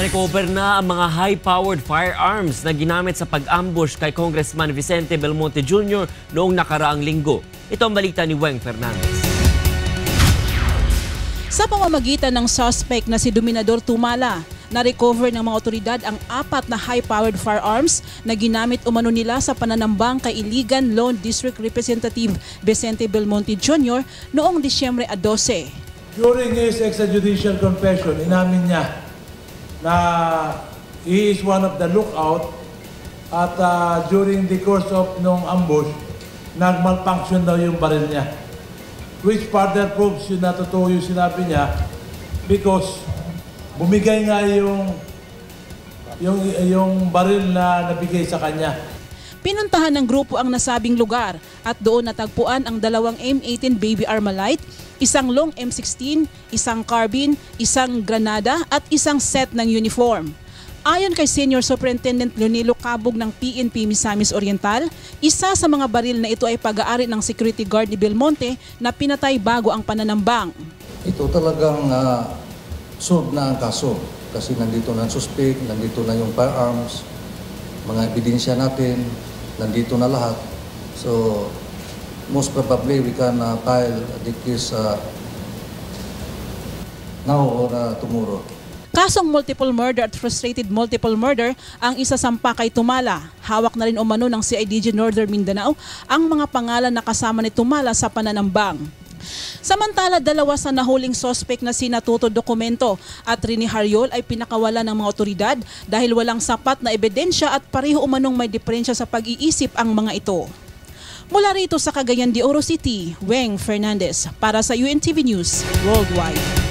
Na-recover na ang mga high-powered firearms na ginamit sa pag-ambush kay Congressman Vicente Belmonte Jr. noong nakaraang linggo. Ito ang balita ni Weng Fernandez. Sa pamamagitan ng suspect na si Dominador Tumala, na-recover ng mga otoridad ang 4 na high-powered firearms na ginamit umano nila sa pananambang kay Iligan Lone District Representative Vicente Belmonte Jr. noong Disyembre 12. During his extrajudicial confession, inamin niya na he is one of the lookout at during the course of nung ambush, nag-malfunction daw yung baril niya. Which further proves yun na totoo yung sinabi niya because bumigay nga yung baril na nabigay sa kanya. Pinuntahan ng grupo ang nasabing lugar at doon natagpuan ang 2 M18 Baby Armalite, isang long M16, isang carbine, isang granada at isang set ng uniform. Ayon kay Senior Superintendent Leonilo Cabog ng PNP Misamis Oriental, isa sa mga baril na ito ay pag-aari ng security guard ni Belmonte na pinatay bago ang pananambang. Ito talagang solve na ang kaso kasi nandito na ang suspect, nandito na yung firearms, mga ebidensya natin, nandito na lahat. So, most probably we can file the case now or tomorrow. Kasong multiple murder at frustrated multiple murder ang isasampa kay Tumala. Hawak na rin umano ng CIDG Northern Mindanao ang mga pangalan na kasama ni Tumala sa pananambang. Samantala, 2 sa nahuling sospek na sina Toto Documento at Rini Hariol ay pinakawalan ng mga otoridad dahil walang sapat na ebidensya at pareho umanong may diferensya sa pag-iisip ang mga ito. Mula rito sa Cagayan de Oro City, Weng Fernandez para sa UNTV News Worldwide.